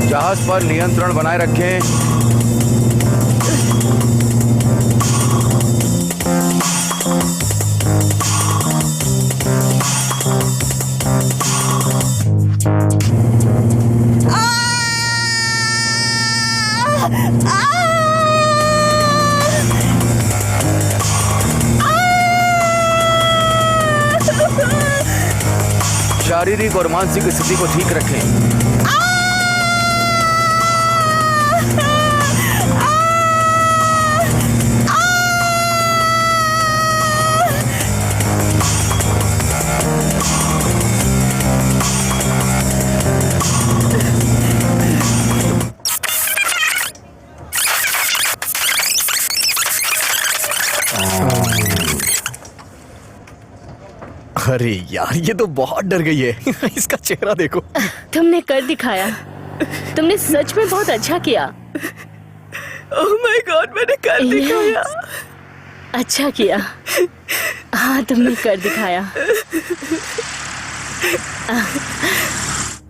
जहाज पर नियंत्रण बनाए रखें। शारीरिक और मानसिक स्थिति को ठीक रखें। अरे यार, ये तो बहुत डर गई है। इसका चेहरा देखो। तुमने कर दिखाया। तुमने सच में बहुत अच्छा किया। ओह माय गॉड, मैंने कर दिखाया। अच्छा किया। हाँ, तुमने कर दिखाया।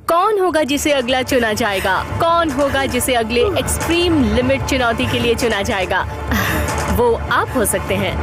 कौन होगा जिसे अगला चुना जाएगा? कौन होगा जिसे अगले एक्सट्रीम लिमिट चुनौती के लिए चुना जाएगा? वो आप हो सकते हैं।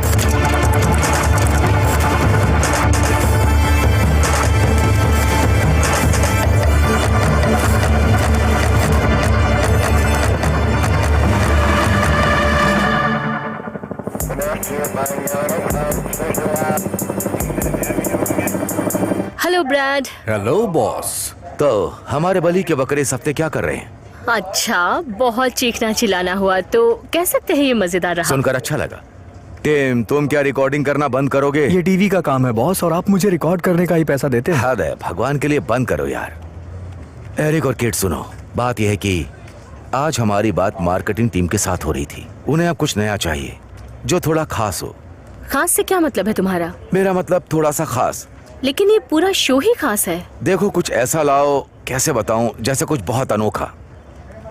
Hello Brad. Hello boss. तो हमारे बलि के बकरे इस हफ्ते क्या कर रहे हैं? अच्छा, बहुत चीखना चिल्लाना हुआ तो कह सकते हैं ये मजेदार रहा। सुनकर अच्छा लगा। टिम, तुम क्या रिकॉर्डिंग करना बंद करोगे? ये टीवी का काम है बॉस, और आप मुझे रिकॉर्ड करने का ही पैसा देते हैं। हद है, भगवान के लिए बंद करो यार। एरिक और किड सुनो, बात यह है कि आज हमारी बात मार्केटिंग टीम के साथ हो रही थी। उन्हें अब कुछ नया चाहिए जो थोड़ा खास हो। खास से क्या मतलब है तुम्हारा? मेरा मतलब थोड़ा सा खास। लेकिन ये पूरा शो ही खास है। देखो, कुछ ऐसा लाओ, कैसे बताऊं, जैसे कुछ बहुत अनोखा।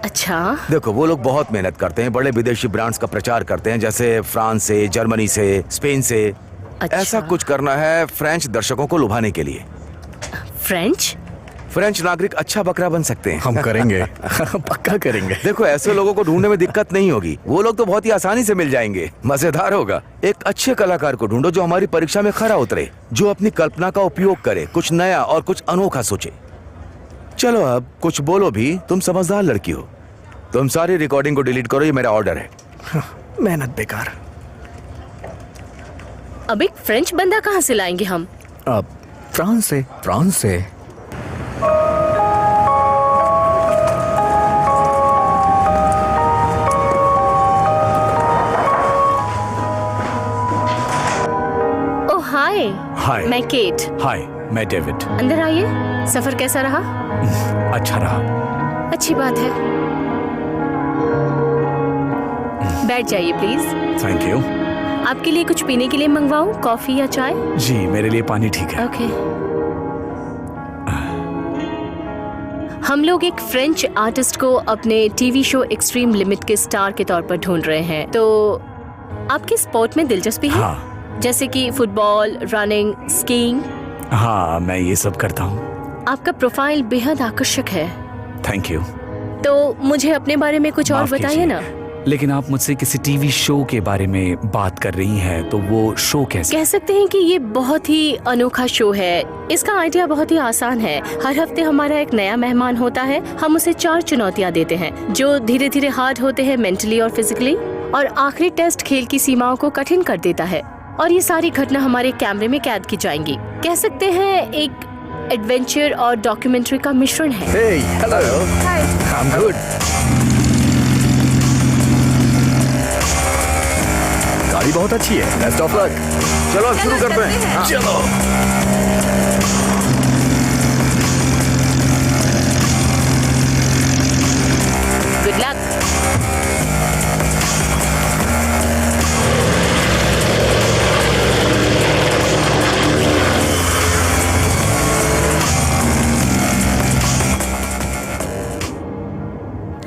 अच्छा। देखो, वो लोग बहुत मेहनत करते हैं, बड़े विदेशी ब्रांड्स का प्रचार करते हैं, जैसे फ्रांस से, जर्मनी से, स्पेन से। अच्छा। ऐसा कुछ करना है फ्रेंच दर्शकों को लुभाने के लिए। फ्रेंच नागरिक अच्छा बकरा बन सकते हैं। हम करेंगे। पक्का करेंगे। देखो, ऐसे लोगों को ढूंढने में दिक्कत नहीं होगी। वो लोग तो बहुत ही आसानी से मिल जाएंगे। मजेदार होगा। एक अच्छे कलाकार को ढूंढो जो हमारी परीक्षा में खरा उतरे, जो अपनी कल्पना का उपयोग करे, कुछ नया और कुछ अनोखा सोचे। चलो अब कुछ बोलो भी, तुम समझदार लड़की हो। तुम सारी रिकॉर्डिंग को डिलीट करो, ये मेरा ऑर्डर है। मेहनत बेकार। अब एक फ्रेंच बंदा कहाँ से लाएंगे हम? अब फ्रांस से। हाय। मैं केट। हाय, मैं डेविड। अंदर आइए। सफर कैसा रहा? अच्छा रहा। अच्छी बात है। बैठ जाइए प्लीज। Thank you. आपके लिए कुछ पीने के लिए मंगवाऊं? कॉफी या चाय? जी, मेरे लिए पानी ठीक है। ओके। हम लोग एक फ्रेंच आर्टिस्ट को अपने टीवी शो एक्सट्रीम लिमिट के स्टार के तौर पर ढूंढ रहे हैं। तो आपके स्पोर्ट में दिलचस्पी है? हाँ। जैसे कि फुटबॉल, रनिंग, स्कीइंग? हाँ, मैं ये सब करता हूँ। आपका प्रोफाइल बेहद आकर्षक है। Thank you. तो मुझे अपने बारे में कुछ और बताइए ना। लेकिन आप मुझसे किसी टीवी शो के बारे में बात कर रही हैं, तो वो शो कैसे? कह सकते हैं कि ये बहुत ही अनोखा शो है। इसका आइडिया बहुत ही आसान है। हर हफ्ते हमारा एक नया मेहमान होता है। हम उसे 4 चुनौतियाँ देते हैं जो धीरे धीरे हार्ड होते हैं मेंटली और फिजिकली, और आखिरी टेस्ट खेल की सीमाओं को कठिन कर देता है। और ये सारी घटना हमारे कैमरे में कैद की जाएंगी। कह सकते हैं एक एडवेंचर और डॉक्यूमेंट्री का मिश्रण है। Hey, hello. Hi. I'm good. गाड़ी बहुत अच्छी है। Best of luck. चलो शुरू करते हैं। हाँ। चलो।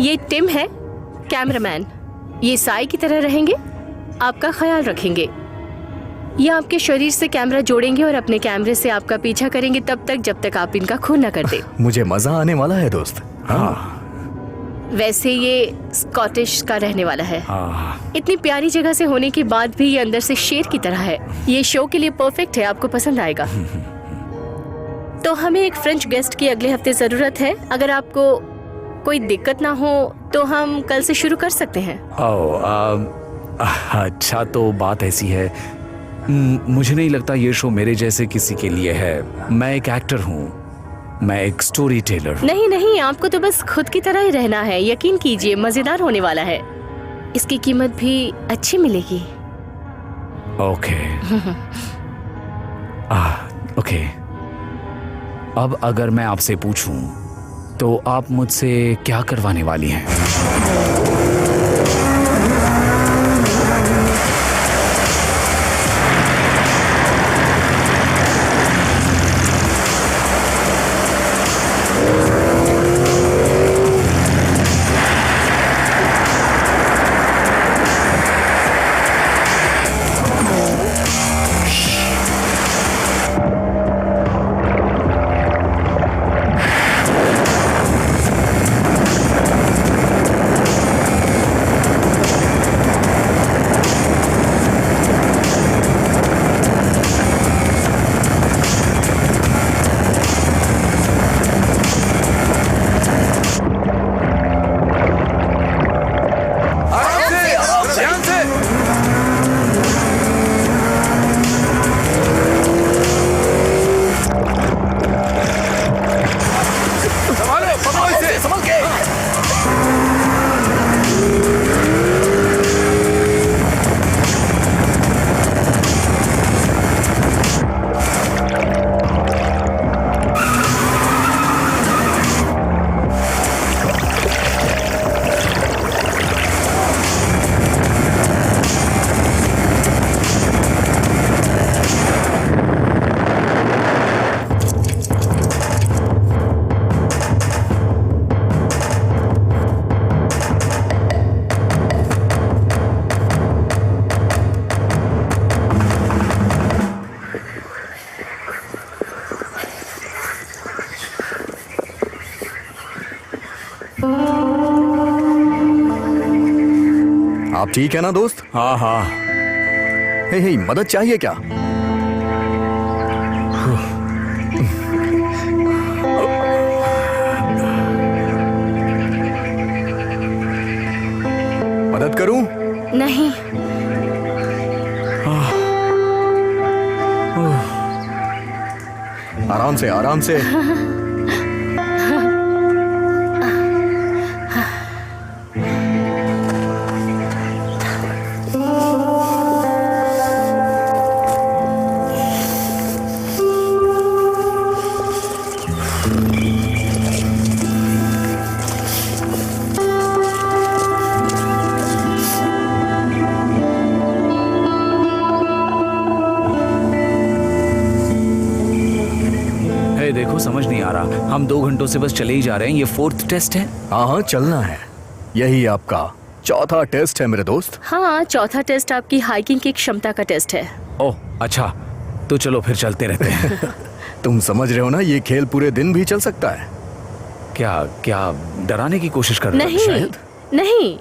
ये टिम है, कैमरामैन। ये साई की तरह रहेंगे, आपका ख्याल रखेंगे। ये आपके शरीर से कैमरा जोड़ेंगे और अपने कैमरे से आपका पीछा करेंगे तब तक जब तक आप इनका खून न कर दे। मुझे मजा आने वाला है दोस्त। हाँ। वैसे ये स्कॉटिश का रहने वाला है। हाँ। इतनी प्यारी जगह से होने के बाद भी ये अंदर से शेर की तरह है। ये शो के लिए परफेक्ट है, आपको पसंद आएगा। तो हमें एक फ्रेंच गेस्ट की अगले हफ्ते जरूरत है। अगर आपको कोई दिक्कत ना हो तो हम कल से शुरू कर सकते हैं। अच्छा, तो बात ऐसी है, मुझे नहीं लगता ये शो मेरे जैसे किसी के लिए है। मैं एक एक्टर हूँ, मैं एक स्टोरी टेलर। नहीं नहीं, आपको तो बस खुद की तरह ही रहना है। यकीन कीजिए, मजेदार होने वाला है। इसकी कीमत भी अच्छी मिलेगी। ओके। ओके। अब अगर मैं आपसे पूछूं तो आप मुझसे क्या करवाने वाली हैं? आप ठीक है ना दोस्त? हाँ हाँ। हे, मदद चाहिए क्या? मदद करूं? नहीं। आराम से, आराम से। देखो, समझ नहीं आ रहा, हम 2 घंटों से बस चले ही जा रहे हैं। ये 4th टेस्ट है। हाँ, चलना है। यही आपका 4था टेस्ट है मेरे दोस्त। हाँ, 4था टेस्ट आपकी हाइकिंग की क्षमता का टेस्ट है। ओह अच्छा, तो चलो फिर चलते रहते हैं। तुम समझ रहे हो ना, ये खेल पूरे दिन भी चल सकता है। क्या डराने की कोशिश कर रहे हो? नहीं शायद? नहीं,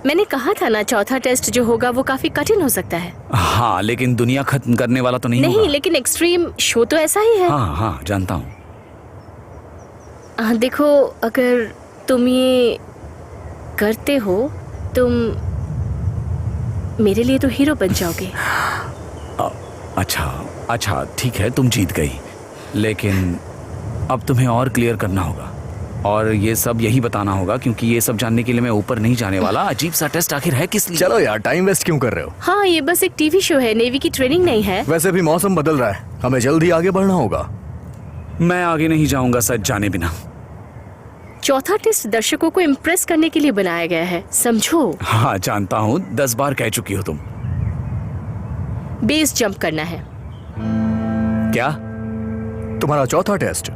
मैंने कहा था ना, 4था टेस्ट जो होगा वो काफी कठिन हो सकता है। हाँ, लेकिन दुनिया खत्म करने वाला तो नहीं होगा। लेकिन एक्सट्रीम शो तो ऐसा ही है। हाँ हाँ, जानता हूँ। देखो, अगर तुम ये करते हो, तुम मेरे लिए तो हीरो बन जाओगे। अच्छा ठीक है, तुम जीत गई, लेकिन अब तुम्हें और क्लियर करना होगा और ये सब यही बताना होगा, क्योंकि ये सब जानने के लिए मैं ऊपर नहीं जाने वाला। अजीब सा टेस्ट आखिर है किस लिए? चलो यार, टाइम वेस्ट क्यों कर रहे हो? हाँ, ये बस एक टीवी शो है, नेवी की ट्रेनिंग नहीं है। वैसे भी मौसम बदल रहा है, हमें जल्दी आगे बढ़ना होगा। मैं आगे नहीं जाऊंगा सच जाने बिना। 4था टेस्ट दर्शकों को इम्प्रेस करने के लिए बनाया गया है, समझो। हाँ जानता हूँ, 10 बार कह चुकी हो तुम। बेस जंप करना है। क्या? तुम्हारा 4था टेस्ट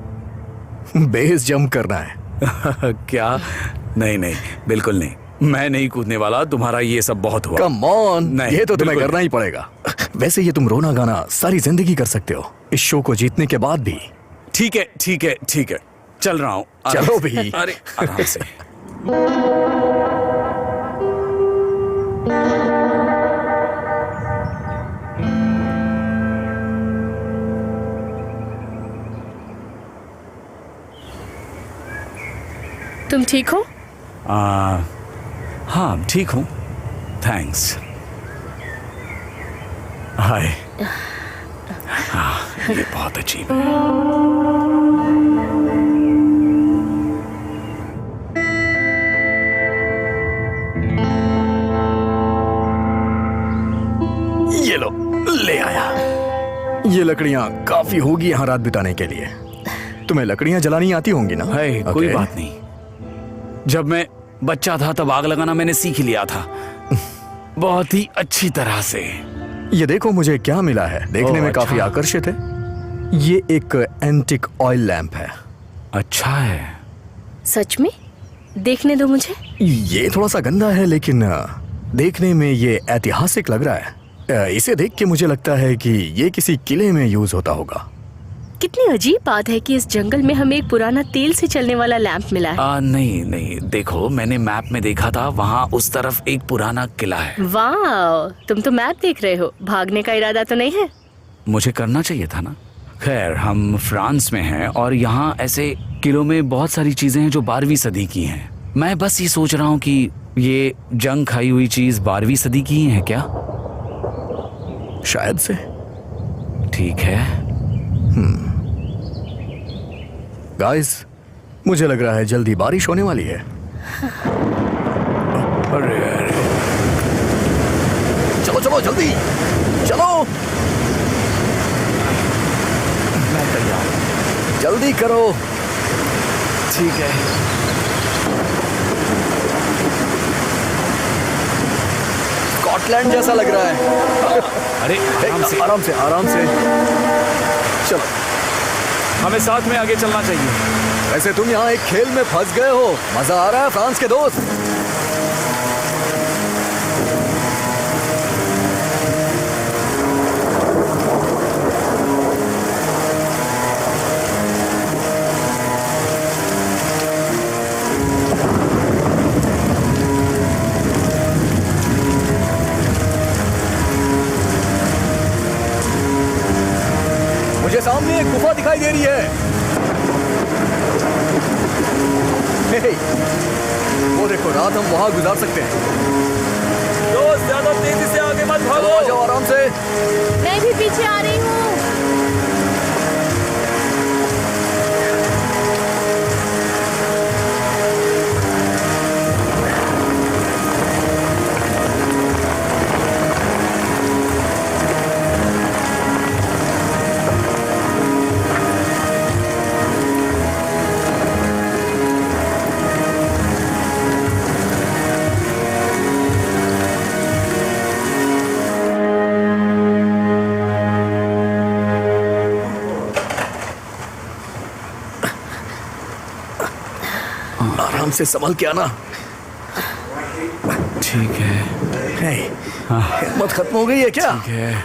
बेस जंप करना है। क्या? नहीं नहीं, बिल्कुल नहीं, मैं नहीं कूदने वाला। तुम्हारा ये सब बहुत हुआ। कम ऑन, नहीं, ये तो तुम्हें बिल्कुल करना ही पड़ेगा। वैसे ये तुम रोना गाना सारी जिंदगी कर सकते हो, इस शो को जीतने के बाद भी। ठीक है ठीक है ठीक है, चल रहा हूँ। चलो भी। अरे आराम से। तुम ठीक हो? हाँ ठीक हूँ, थैंक्स। हाय। ये बहुत अजीब है। ये लो, ले आया। ये लकड़ियां काफी होगी यहाँ रात बिताने के लिए। तुम्हें लकड़ियां जलानी आती होंगी ना? है कोई Okay. बात नहीं। जब मैं बच्चा था तब आग लगाना मैंने सीख लिया था, बहुत ही अच्छी तरह से। ये देखो मुझे क्या मिला है, देखने ओह, में काफी अच्छा। आकर्षित है। ये एक एंटिक ऑयल लैंप है। अच्छा है। सच में? देखने दो मुझे। ये थोड़ा सा गंदा है लेकिन देखने में ये ऐतिहासिक लग रहा है। इसे देख के मुझे लगता है कि ये किसी किले में यूज होता होगा। कितनी अजीब बात है कि इस जंगल में हमें एक पुराना तेल से चलने वाला लैंप मिला है। नहीं नहीं, देखो मैंने मैप में देखा था, वहाँ उस तरफ एक पुराना किला है। वाह, तुम तो मैप देख रहे हो, भागने का इरादा तो नहीं है? मुझे करना चाहिए था ना। खैर, हम फ्रांस में हैं और यहाँ ऐसे किलों में बहुत सारी चीजें हैं जो 12वीं सदी की हैं। मैं बस ये सोच रहा हूँ कि ये जंग खाई हुई चीज 12वीं सदी की ही है क्या? शायद से। ठीक है। गाइस, मुझे लग रहा है जल्दी बारिश होने वाली है। अरे अरे, चलो चलो जल्दी चलो, मैं तैयार हूँ। जल्दी करो। ठीक है। स्कॉटलैंड जैसा लग रहा है। अरे आराम से, आराम से आराम से। चलो, हमें साथ में आगे चलना चाहिए। वैसे तुम यहाँ एक खेल में फंस गए हो। मजा आ रहा है फ्रांस के दोस्त? मुझे सामने एक गुफा दिखाई दे रही है। हे, वो देखो, रात हम वहां गुजार सकते हैं। दोस्त ज्यादा तेजी से आगे मत चलो आ जाओ आराम से। मैं भी पीछे आ रही हूँ। आराम से संभल के आना। ठीक है। हे, हिम्मत खत्म हो गई है क्या? ठीक है,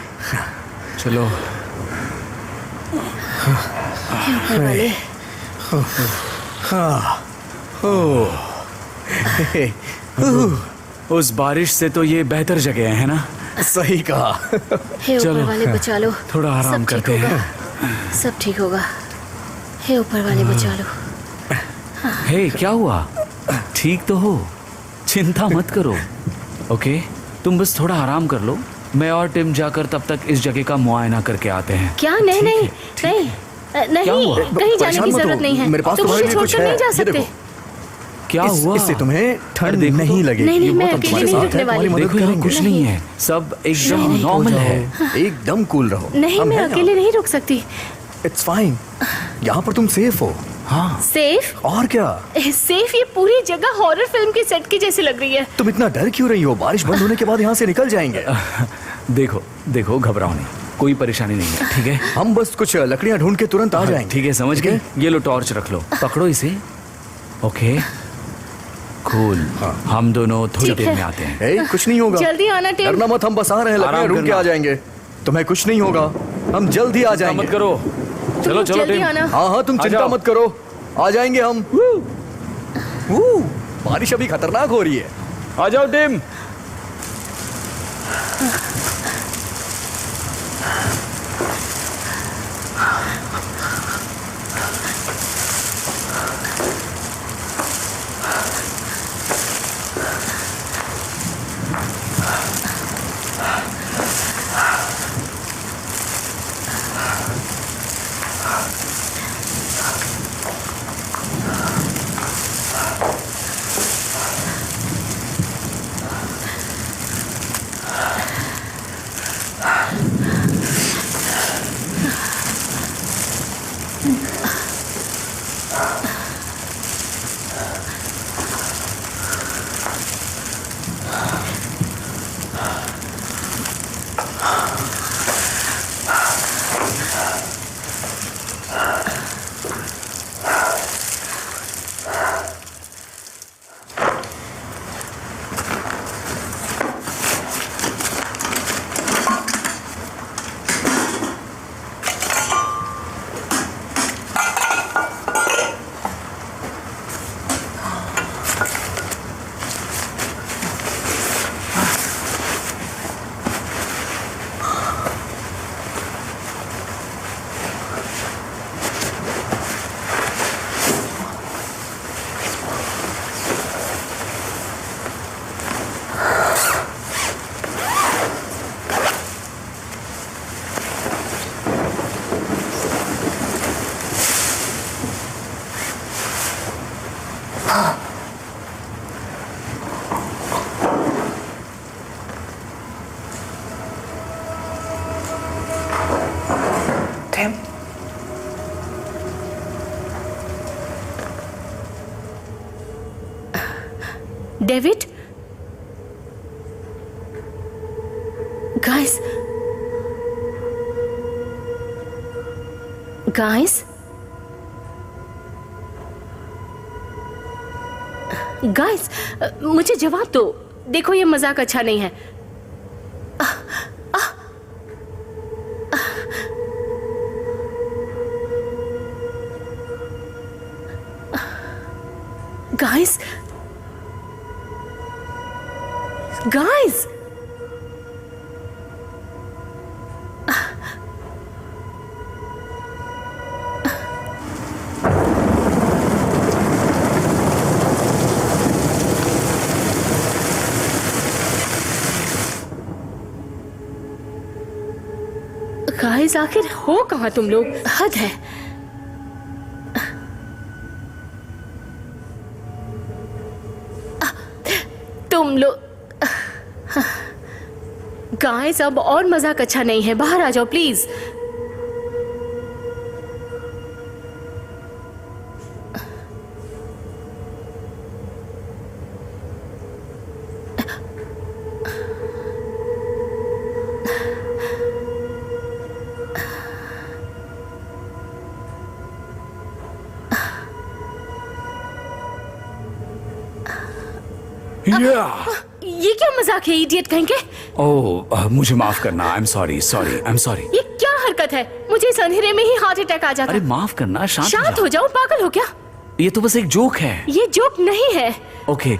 चलो। वाले, उस बारिश से तो ये बेहतर जगह है ना। सही कहा। हे ऊपर चलो, वाले बचा लो। थोड़ा आराम सब ठीक करते हैं। होगा, सब ठीक होगा। हे ऊपर वाले बचा लो। हे, क्या हुआ? ठीक तो हो, चिंता मत करो। ओके, तुम बस थोड़ा आराम कर लो। मैं और टिम जाकर तब तक इस जगह का मुआयना करके आते हैं। क्या? नहीं ठीक नहीं है, ठीक नहीं नहीं, क्या हुआ? कहीं जाने परेशान की मत हो, जरूरत नहीं है। मेरे पास तुम तुम्हारे मुझे लिए कुछ छोड़कर है। नहीं जा ये सकते। देखो। क्या हुआ? इससे तुम्हें ठंड देखो तो। नहीं लगेगी। नहीं, नहीं, वो मैं तो अकेले तुम्हारे नहीं साथ रुकने है, तुम्हारी वाली। मदद देखो यहाँ करेंगे। कुछ नहीं है, सब एकदम नहीं, नॉर्मल हो है। जाओ, एकदम कूल रहो। नहीं, हम मैं हैं अकेले नहीं रुक सकती। इट्स फाइन, यहाँ पर तुम सेफ हो। हाँ, सेफ? और क्या? सेफ? ये पूरी जगह हॉरर फिल्म के सेट की जैसी लग रही है। तुम इतना डर क्यों रही हो? बारिश बंद होने के बाद यहाँ से निकल जाएंगे। देखो देखो, घबराओ नहीं, कोई परेशानी नहीं है। ठीक है, हम बस कुछ लकड़ियाँ ढूंढ के तुरंत आ जाएंगे। ठीक है, समझ गए। ये लो टॉर्च रख लो, पकड़ो इसे। Okay, cool. हम दोनों थोड़ी ठीक देर है। में आते हैं। ए, कुछ नहीं होगा। जल्दी आना टिम। डरना मत, हम बस आ रहे हैं, लग रहा है आराम रुक के करना। आ जाएंगे। तुम्हें कुछ नहीं होगा, हम जल्दी आ जाएंगे। मत करो। चलो चलो जल्दी टिम। आना। हाँ हाँ, तुम आ चिंता जाओ। मत करो, आ जाएंगे हम। बारिश अभी खतरनाक हो रही है। आ जाओ Tim. Tim. David, guys, guys, guys, मुझे जवाब दो। देखो ये मजाक अच्छा नहीं है। गाइस, गाइस, गाइस, आखिर हो कहाँ तुम लोग? हद है। तुम लोग, गाइस, अब और मजाक अच्छा नहीं है। बाहर आ जाओ प्लीज। ये क्या मजाक है, इडियट कहेंगे? ओह, मुझे माफ करना। I am sorry, sorry, I am sorry. ये क्या हरकत है? मुझे इस अंधेरे में ही हार्ट अटैक आ जाता। अरे माफ करना, शांत शांत हो जाओ, पागल हो क्या? ये तो बस एक जोक है। ये जोक नहीं है। ओके,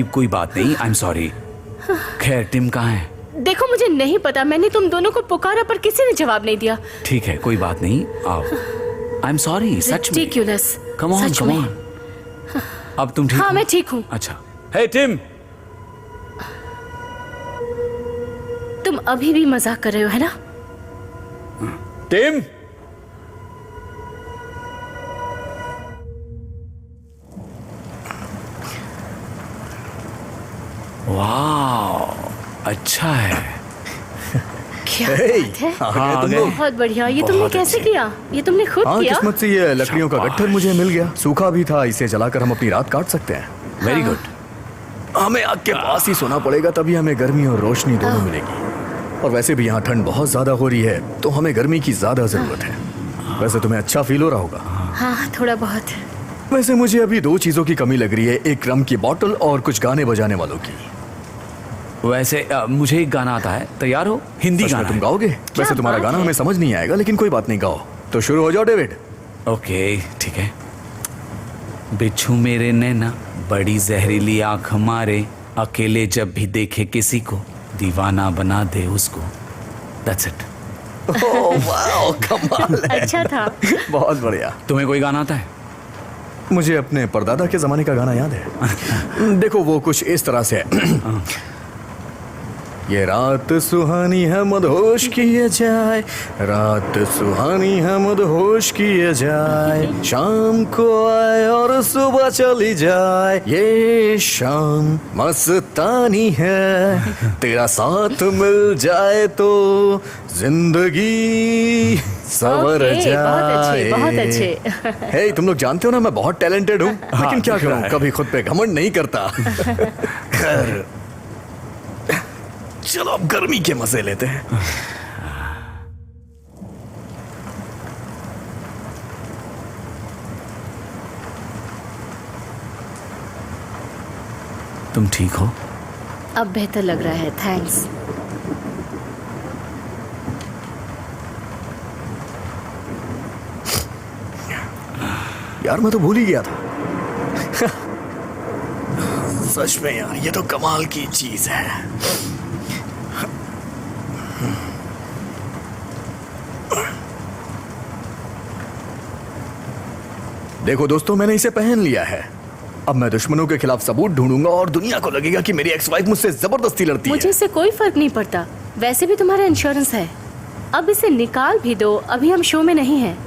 कोई बात नहीं। I am sorry. खैर, टिम कहाँ है? देखो मुझे नहीं पता, मैंने तुम दोनों को पुकारा पर किसी ने जवाब नहीं दिया। ठीक है, कोई बात नहीं। आओ। आई एम सॉरी, सच में। Ridiculous, कम ऑन, सच कम में। ऑन। अब तुम ठीक हाँ, हो? मैं ठीक हूँ। अच्छा। हे टिम, तुम अभी भी मजाक कर रहे हो, है ना? टिम। वाह, अच्छा है। क्या Hey, बात है? आ गए तुम गए। लोग। बहुत बढ़िया। ये तुमने बहुत कैसे अच्छे। किया? ये तुमने खुद हाँ, किया? किस्मत से ये लकड़ियों का गट्ठर मुझे मिल गया। सूखा भी था, इसे जलाकर हम अपनी रात काट सकते हैं। Very good. हमें आग के पास ही सोना पड़ेगा, तभी हमें गर्मी और रोशनी दोनों मिलेगी। और वैसे भी यहाँ ठंड बहुत ज्यादा हो रही है, तो हमें गर्मी की ज्यादा जरूरत है। वैसे तुम्हें अच्छा फील हो रहा होगा। हाँ, थोड़ा बहुत। वैसे मुझे अभी दो चीजों की कमी लग रही है, एक रम की बोतल और कुछ गाने बजाने वालों की। वैसे मुझे एक गाना आता है, तैयार हो? हिंदी सच में गाना तुम है। गाओगे? वैसे तुम्हारा बात गाना है? हमें समझ नहीं आएगा, लेकिन कोई बात नहीं, गाओ। तो शुरू हो जाओ डेविड। ओके ठीक है। बिच्छू मेरे नैना बड़ी जहरीली आंख मारे, अकेले जब भी देखे किसी को दीवाना बना दे उसको। That's it. ओह वाओ, कमाल है। अच्छा था। बहुत बढ़िया। तुम्हें कोई गाना आता है? मुझे अपने परदादा के जमाने का गाना याद है। देखो वो कुछ इस तरह से है। ये रात सुहानी है मदहोश किए जाए, रात सुहानी है मदहोश किए जाए, शाम को आए और सुबह चली जाए, ये शाम मस्तानी है, तेरा साथ मिल जाए तो जिंदगी सवर ओके, जाए। बहुत अच्छे, बहुत अच्छे। हे, तुम लोग जानते हो ना मैं बहुत टैलेंटेड हूँ, लेकिन क्या दिख रहा करूँ, है। कभी खुद पे घमंड नहीं करता। खैर, चलो अब गर्मी के मजे लेते हैं। तुम ठीक हो? अब बेहतर लग रहा है, थैंक्स। यार मैं तो भूल ही गया था। सच में यार, ये तो कमाल की चीज है। देखो दोस्तों, मैंने इसे पहन लिया है। अब मैं दुश्मनों के खिलाफ सबूत ढूंढूंगा और दुनिया को लगेगा कि मेरी एक्स वाइफ मुझसे जबरदस्ती लड़ती मुझे है। इससे कोई फर्क नहीं पड़ता, वैसे भी तुम्हारा इंश्योरेंस है। अब इसे निकाल भी दो, अभी हम शो में नहीं हैं।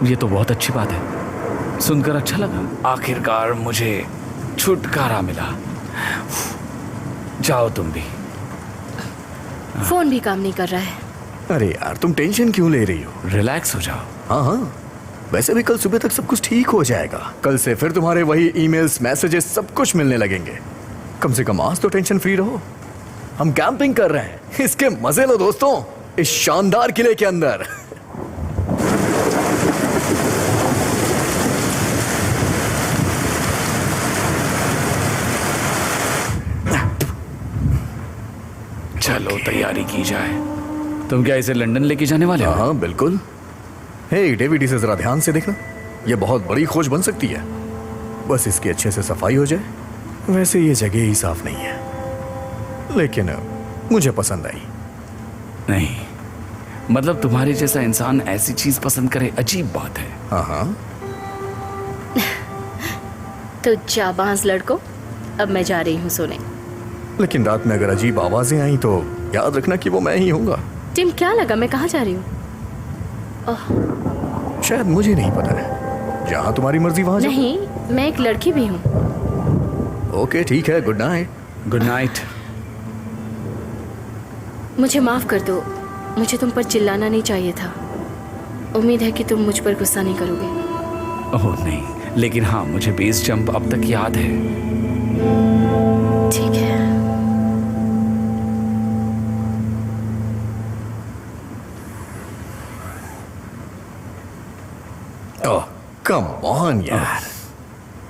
ये तो बहुत अच्छी बात है, सुनकर अच्छा लगा। आखिरकार मुझे छुटकारा मिला। जाओ तुम भी। फोन भी काम नहीं कर रहा है। अरे यार, तुम टेंशन क्यों ले रही हो? रिलैक्स हो जाओ। हाँ हाँ, वैसे भी कल सुबह तक सब कुछ ठीक हो जाएगा। कल से फिर तुम्हारे वही ईमेल्स, मैसेजेस सब कुछ मिलने लगेंगे। कम से कम आज तो टेंशन फ्री रहो। हम कैंपिंग कर रहे हैं, इसके मजे लो दोस्तों, इस शानदार किले के अंदर। चलो तैयारी की जाए। तुम क्या इसे लंदन लेके जाने वाले हो? हाँ बिल्कुल। हे डेविड, इसे जरा ध्यान से देखना, ये बहुत बड़ी खोज बन सकती है। बस इसकी अच्छे से सफाई हो जाए। वैसे ये जगह ही साफ नहीं है, लेकिन मुझे पसंद आई। नहीं, मतलब तुम्हारे जैसा इंसान ऐसी चीज पसंद करे, अजीब बात है। हाँ हाँ, तो जाबाज लड़को, अब मैं जा रही हूँ सोने। लेकिन रात में अगर अजीब आवाजें आई तो याद रखना कि वो मैं ही हूँगा। टिम, क्या लगा मैं कहाँ जा रही हूँ? शायद मुझे नहीं पता है, जहाँ तुम्हारी मर्जी वहाँ जाओ। नहीं, मैं एक लड़की भी हूँ। ओके ठीक है, गुड नाइट। Good night. मुझे माफ कर दो, मुझे तुम पर चिल्लाना नहीं चाहिए था। उम्मीद है कि तुम मुझ पर गुस्सा नहीं करोगे। ओह नहीं, लेकिन हाँ, मुझे बेस जंप अब तक याद है। ठीक है। ओह कम ऑन यार।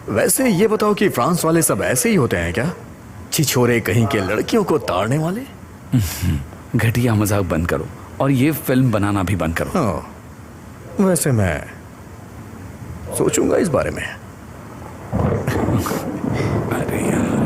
वैसे ये बताओ कि फ्रांस वाले सब ऐसे ही होते हैं क्या? छिछोरे कहीं के लड़कियों को ताड़ने वाले? घटिया मजाक बंद करो और ये फिल्म बनाना भी बंद करो। हाँ, वैसे मैं सोचूंगा इस बारे में। अरे यार,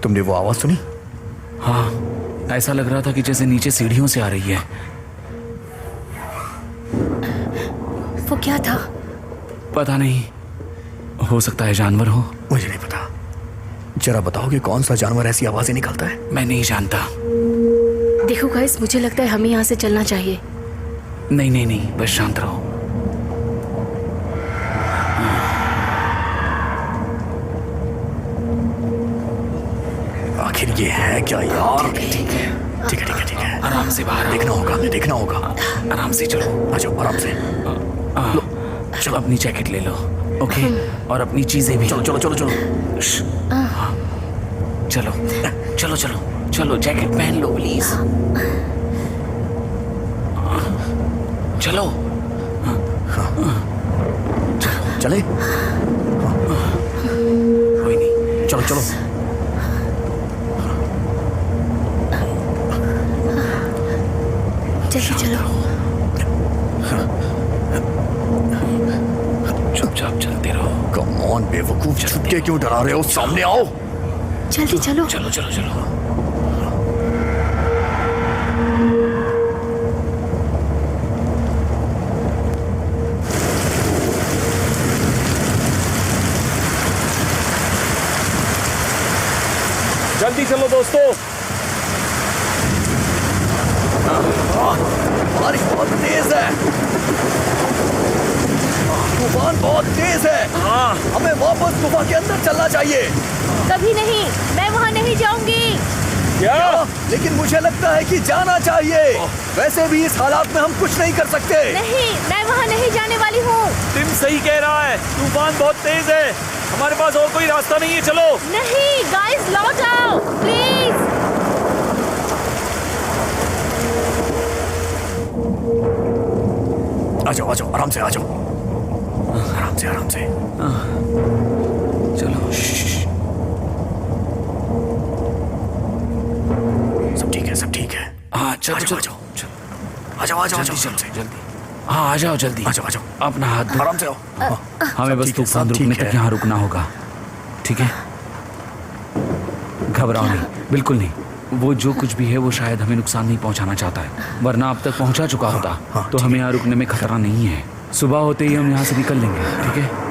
तुमने वो आवाज सुनी? हाँ, ऐसा लग रहा था कि जैसे नीचे सीढ़ियों से आ रही है। वो क्या था? पता नहीं, हो सकता है जानवर हो। मुझे नहीं पता। जरा बताओगे कौन सा जानवर ऐसी आवाजें निकालता है? मैं नहीं जानता। देखो गाइस, मुझे लगता है हमें यहाँ से चलना चाहिए। नहीं नहीं नहीं, बस शांत रहो। ये है क्या यार? ठीक है, ठीक है ठीक है ठीक है, आराम से बाहर देखना होगा, हमें देखना होगा। आराम से चलो। आ जाओ आराम से। चलो अपनी जैकेट ले लो, ओके? और अपनी चीजें भी। चलो चलो चलो चलो। श्श, हाँ, चलो चलो चलो चलो, जैकेट पहन लो प्लीज। चलो चले, कोई नहीं, चलो चलो। जल्दी चलो। चुपचाप चलते रहो। कम ऑन बेवकूफ, छुप के क्यों डरा रहे हो? सामने आओ। जल्दी चलो। चलो चलो चलो। जल्दी चलो दोस्तों। बारिश बहुत तेज है, तूफान बहुत तेज है। हमें वापस गुफा के अंदर चलना चाहिए। कभी नहीं, मैं वहाँ नहीं जाऊंगी। क्या? लेकिन मुझे लगता है कि जाना चाहिए। वैसे भी इस हालात में हम कुछ नहीं कर सकते। नहीं, मैं वहाँ नहीं जाने वाली हूँ। टिम सही कह रहा है, तूफान बहुत तेज है, हमारे पास और कोई रास्ता नहीं है। चलो। नहीं गाइस, लौट आओ प्लीज। आ जाओ आराम से आ जाओ, आराम से आराम से। चलो सब ठीक है, सब ठीक है। हाँ चलो आ जाओ, चलो आ जाओ। चलो, आ जाओ आ जाओ जल्दी आराम चलो से। जल्दी। हाँ आ जाओ जल्दी। आ जाओ आ जाओ, अपना हाथ दो। आराम से आओ। हमें बस ठीक है, तूफान सब रुकने ठीक तक है। यहाँ रुकना होगा, ठीक है? घबराओ नहीं, बिल्कुल नहीं। वो जो कुछ भी है वो शायद हमें नुकसान नहीं पहुंचाना चाहता है, वरना अब तक पहुंचा चुका होता। हाँ, तो हमें यहाँ रुकने में खतरा नहीं है। सुबह होते ही हम यहाँ से निकल लेंगे, ठीक है?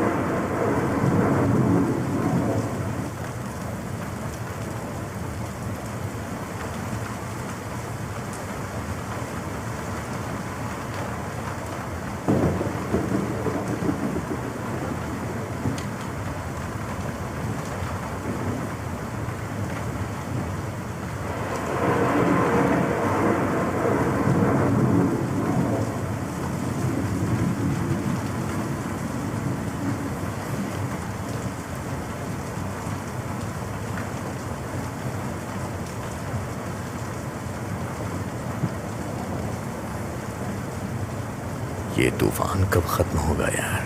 ये तूफान कब खत्म होगा यार?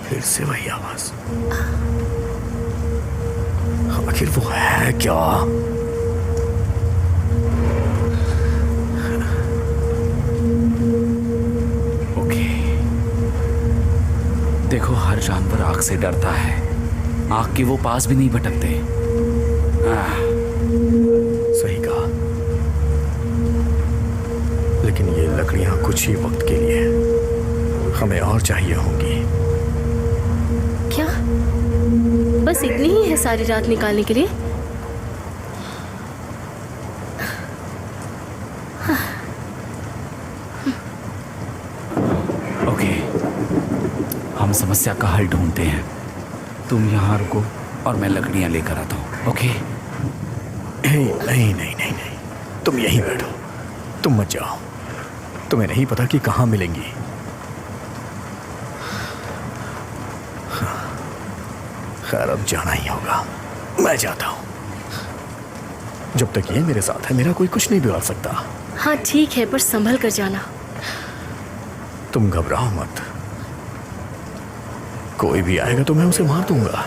फिर से वही आवाज। आखिर वो है क्या? ओके, देखो हर जानवर आग से डरता है, आग के वो पास भी नहीं भटकते। सही कहा, लेकिन ये लकड़ियां कुछ ही वक्त के लिए, हमें और चाहिए होंगी। क्या बस इतनी ही है सारी रात निकालने के लिए? ओके, हम समस्या का हल ढूंढते हैं। तुम यहाँ रुको और मैं लकड़ियाँ लेकर आता हूँ, ओके? नहीं नहीं नहीं नहीं नहीं, तुम यहीं बैठो, तुम मत जाओ। तुम्हें नहीं पता कि कहाँ मिलेंगी। खैर अब जाना ही होगा, मैं जाता हूं। जब तक ये मेरे साथ है मेरा कोई कुछ नहीं बिगाड़ सकता। हाँ ठीक है, पर संभल कर जाना। तुम घबराओ मत, कोई भी आएगा तो मैं उसे मार दूंगा।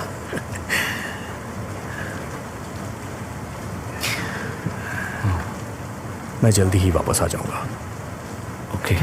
मैं जल्दी ही वापस आ जाऊंगा। ओके।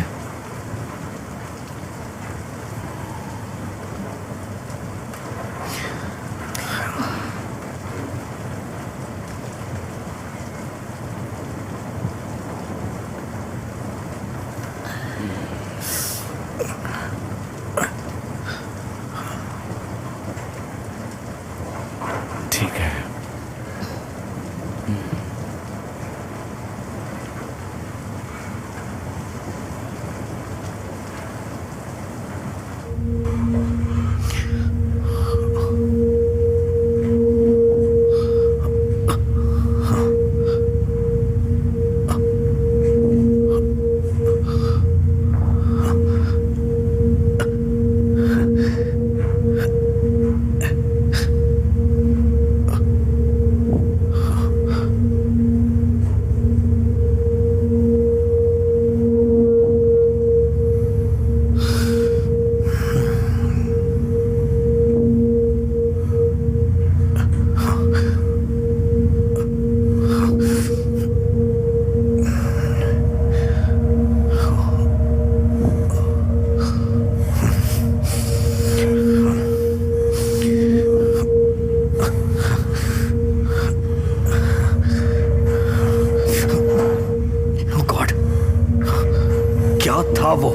था वो?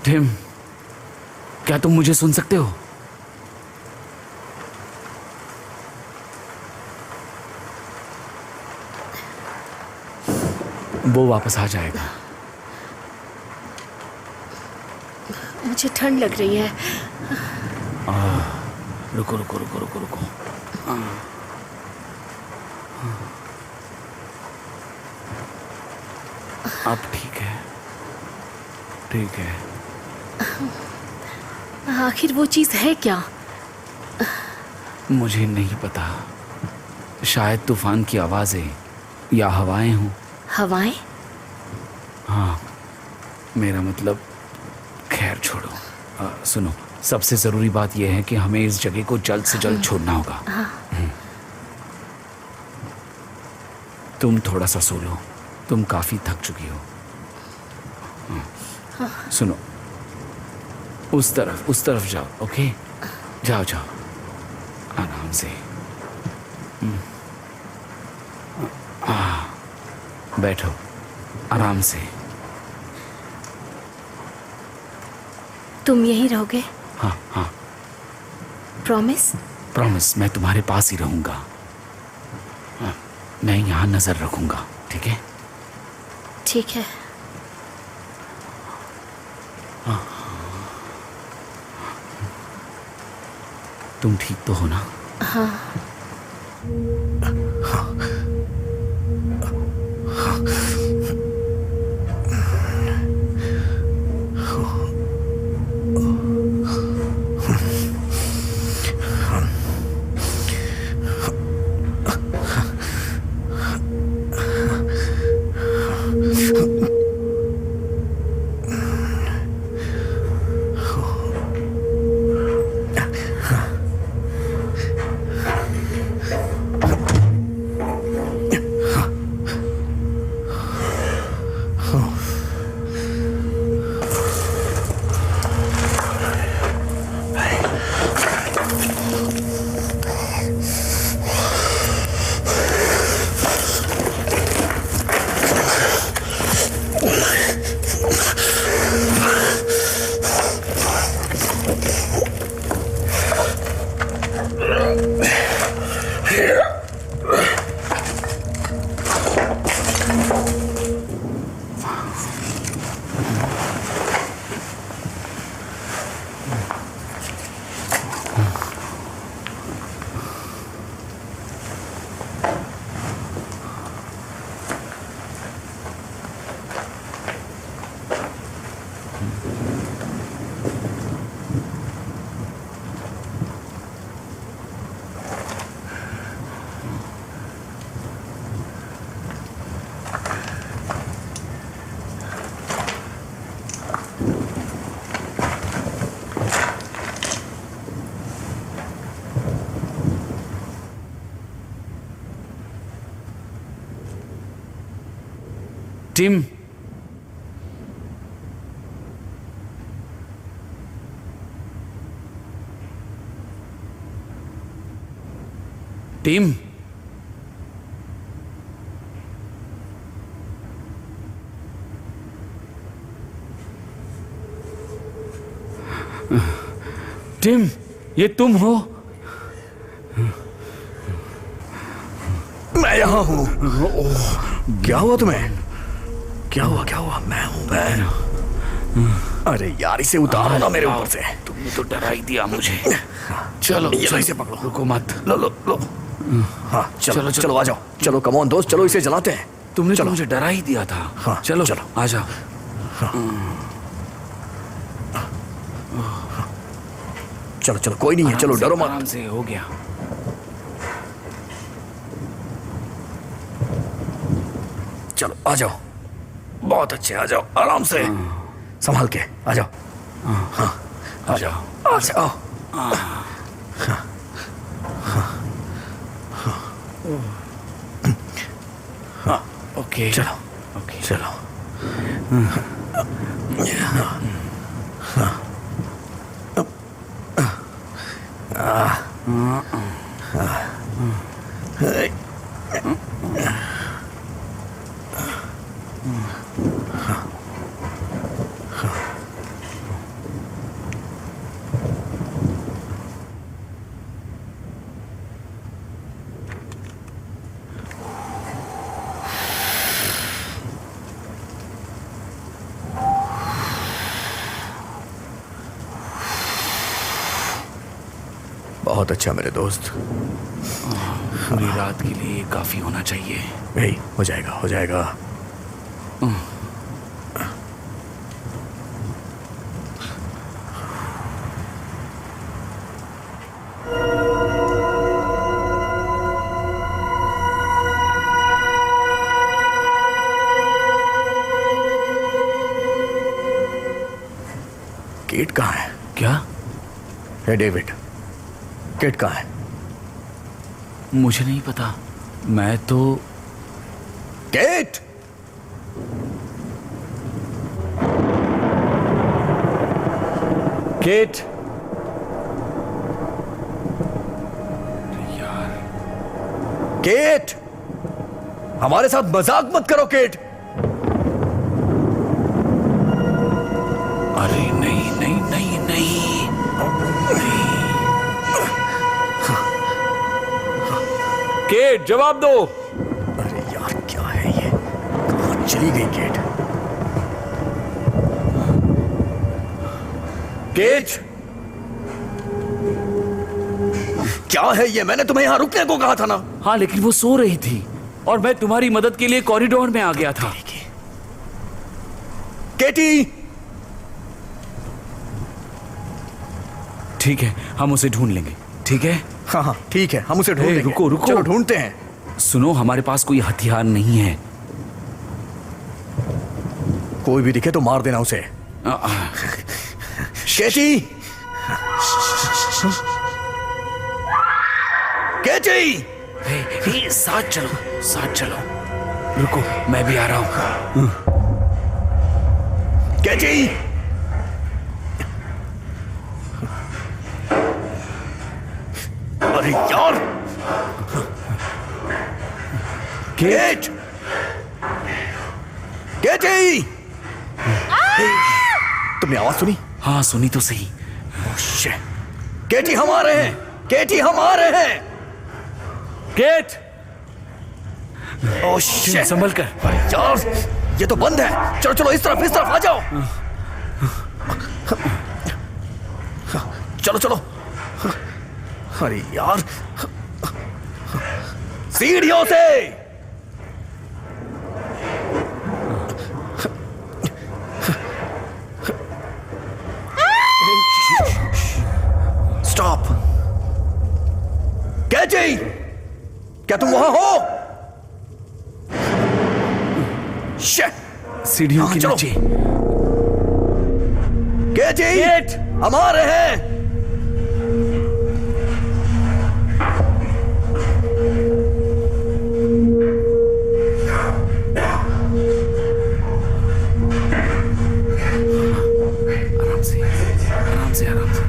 टिम, क्या तुम मुझे सुन सकते हो? वो वापस आ जाएगा। मुझे ठंड लग रही है। रुको रुको रुको रुको रुको। अब ठीक है, ठीक है। आखिर वो चीज है क्या? मुझे नहीं पता, शायद तूफान की आवाजें या हवाएं हों। हवाएं? हाँ, मेरा मतलब, खैर छोड़ो। सुनो, सबसे जरूरी बात यह है कि हमें इस जगह को जल्द से जल्द छोड़ना होगा। तुम थोड़ा सा सो लो, तुम काफी थक चुकी हो। सुनो, उस तरफ जाओ। ओके, जाओ जाओ आराम से। बैठो आराम से। तुम यहीं रहोगे? हाँ हाँ, प्रॉमिस? प्रॉमिस, मैं तुम्हारे पास ही रहूंगा। हाँ, मैं यहाँ नजर रखूंगा, ठीक है? ठीक है। तुम ठीक तो हो ना? हाँ। टिम, टिम, टिम, ये तुम हो? मैं यहाँ हूँ। क्या हुआ तुम्हें? क्या हुआ? क्या हुआ? मैं हूँ मैं। अरे यार, इसे उतारो ना मेरे ऊपर से। तुमने तो डरा ही दिया मुझे। चलो ये इसे पकड़ो। रुको मत। लो लो लो। हाँ चलो चलो आ जाओ। चलो कम ऑन दोस्त, चलो इसे जलाते हैं। तुमने तो चलो। मुझे डरा ही दिया था। हाँ, चलो चलो। आ जाओ। चलो चलो, कोई नहीं है, चलो डरो मत। आराम से, हो गया। चलो आ जाओ, बहुत अच्छे, आ जाओ आराम से, संभाल के आ जाओ। हाँ आ जाओ, आ जाओ। हाँ ओके, चलो ओके, चलो। बहुत अच्छा मेरे दोस्त। पूरी रात के लिए काफी होना चाहिए। यही हो जाएगा, हो जाएगा। केट कहाँ है? क्या? हे डेविड, केट कहाँ है? मुझे नहीं पता। मैं तो केट! Cat, cat! हमारे साथ मजाक मत करो केट। अरे नहीं नहीं नहीं नहीं, केट जवाब दो। अरे यार क्या है ये? कहाँ चली गई केट? केट! क्या है ये? मैंने तुम्हें यहां रुकने को कहा था ना। हाँ लेकिन वो सो रही थी और मैं तुम्हारी मदद के लिए कॉरिडोर में आ गया था। केटी! ठीक है, हम उसे ढूंढ लेंगे। ठीक है? हाँ हाँ ठीक है, हम उसे ढूंढ लेंगे। रुको, रुको। चलो ढूंढते हैं। सुनो, हमारे पास कोई हथियार नहीं है। कोई भी दिखे तो मार देना उसे। केटी! केटी! हे, साथ चलो, साथ चलो। रुको, मैं भी आ रहा हूँ। केटी! अरे यार! केट! केटी! तुमने आवाज सुनी? हाँ सुनी तो सही। Shit! केटी हम आ रहे हैं! केटी हम आ रहे हैं! Cat, oh shit! संभल कर। अरे यार, ये तो बंद है। चलो चलो इस तरफ आ जाओ। चलो चलो। अरे यार, सीढ़ियों से। स्टॉप। कैची, क्या तुम वहां हो? शिट! सीढ़ियों के चलो। नीचे। कैची, केट! हम आ रहे हैं। आराम से, आराम से, आराम से।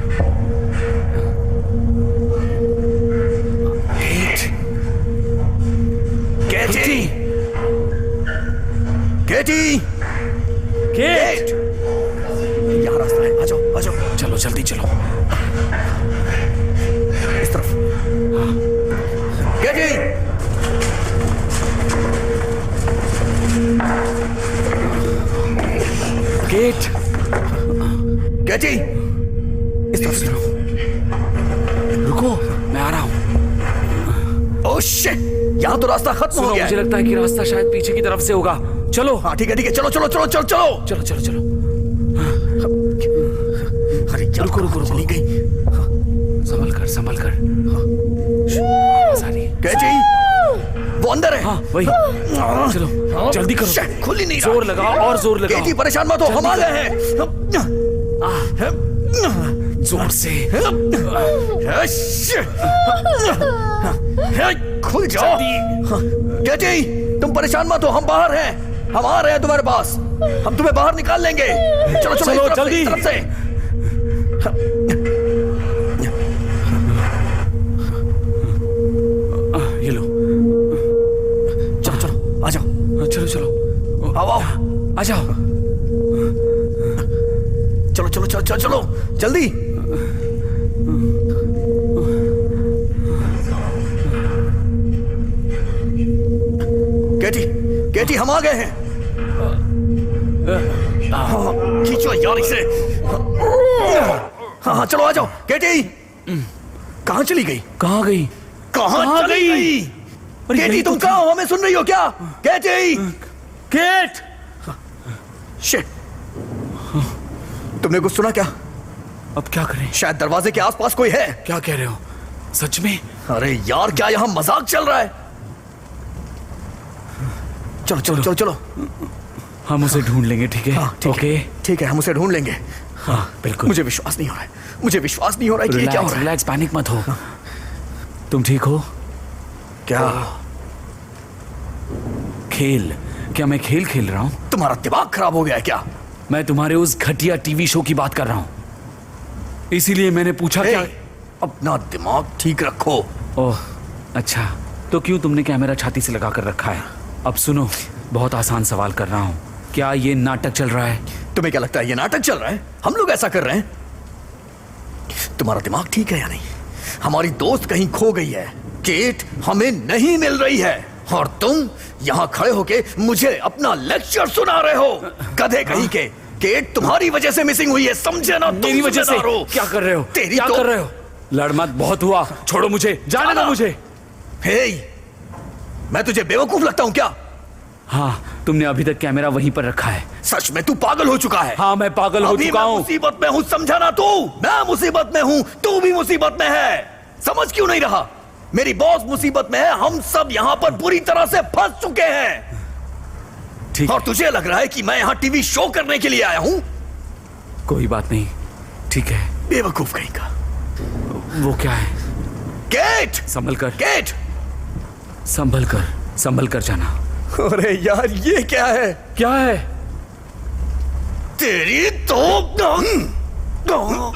कैची! कैची! केट, यहाँ रास्ता है। आ जाओ, आ जाओ। चलो जल्दी चलो। इस तरफ। कैची! गेट। कैची! इस तरफ। रुको, मैं आ रहा हूँ। Oh shit! यहाँ तो रास्ता खत्म हो सुनो, गया मुझे है। लगता है कि रास्ता शायद पीछे की तरफ से होगा। चलो। हाँ ठीक है, चलो चलो चलो चलो चलो। चलो चलो चलो। अरे यार, रुको, रुको, रुको। चली गई। संभल कर, संभल कर। आवाज आ रही है। कैची! वो अंदर है। हाँ वही। चलो जल्दी करो। शिट, खुल ही नहीं रहा। जोर लगाओ और जोर लगाओ। कैची परेशान मत हो, हम आ गए हैं। जोर से। खुल जाओ। कैची, तुम परेशान मत हो, हम बाहर हैं। हम आ रहे हैं तुम्हारे पास। हम तुम्हें बाहर निकाल लेंगे। चलो चलो, चलो, इस तरफ से, जल्दी। इस तरफ से। ये लो। चलो चलो, आ जाओ। चलो चलो। आओ आओ, आ जाओ। चलो चलो चलो चलो चलो, जल्दी। कैटी, कैटी हम आ गए हैं। हाँ, खींचो यार इसे। हाँ हाँ चलो आ जाओ। कैटी, कहाँ चली गई? कहाँ गई? कहाँ चली गई? अरे केटी यही तुम तो कहाँ हो? हमें सुन रही हो क्या? केटी! केट! शिट! तुमने कुछ सुना क्या? अब क्या करें? शायद दरवाजे के आसपास कोई है। क्या कह रहे हो? सच में? अरे यार, क्या यहाँ मजाक चल रहा है? चलो चलो चलो चलो। हम उसे ढूंढ लेंगे, ठीक है? हाँ, ठीक ओके। है, ठीक है, हम उसे ढूंढ लेंगे। हाँ बिल्कुल। मुझे विश्वास नहीं हो रहा है, मुझे विश्वास नहीं हो रहा है कि ये क्या हो रिलैक्स रहा है। रिलैक्स, पैनिक मत हो। तुम ठीक हो? क्या खेल? क्या मैं खेल खेल रहा हूँ? तुम्हारा दिमाग खराब हो गया है क्या? मैं तुम्हारे उस घटिया टीवी शो की बात कर रहा हूँ, इसीलिए मैंने पूछा। क्या? अपना दिमाग ठीक रखो। ओह अच्छा, तो क्यों तुमने कैमरा छाती से लगा कर रखा है? अब सुनो, बहुत आसान सवाल कर रहा हूँ, क्या ये नाटक चल रहा है? तुम्हें क्या लगता है ये नाटक चल रहा है? हम लोग ऐसा कर रहे हैं? तुम्हारा दिमाग ठीक है या नहीं? हमारी दोस्त कहीं खो गई है, केट हमें नहीं मिल रही है, और तुम यहाँ खड़े होके मुझे अपना लेक्चर सुना रहे हो, गधे कहीं के। केट तुम्हारी वजह से मिसिंग हुई है, समझे ना? तुम मेरी वजह से? जिम्मेदार हो। क्या कर रहे हो? तेरी क्या तो- कर रहे हो? लड़ मत, बहुत हुआ, छोड़ो मुझे, जाने दो मुझे। हे, मैं तुझे बेवकूफ लगता हूँ क्या? हाँ, तुमने अभी तक कैमरा वहीं पर रखा है। सच में तू पागल हो चुका है। हाँ, मैं पागल हो अभी चुका मैं हूँ। मुसीबत में हूँ, समझा ना? तू, मैं मुसीबत में हूँ, तू भी मुसीबत में है। समझ क्यों नहीं रहा? मेरी बॉस मुसीबत में है, हम सब यहाँ पर बुरी तरह से फंस चुके हैं। ठीक, और तुझे लग रहा है कि मैं यहाँ टीवी शो करने के लिए आया हूँ? कोई बात नहीं, ठीक है। बेवकूफ कहीं का। वो क्या है? केट! संभल कर, केट! संभल कर जाना। अरे यार, ये क्या है? क्या है? तेरी तो खोलो।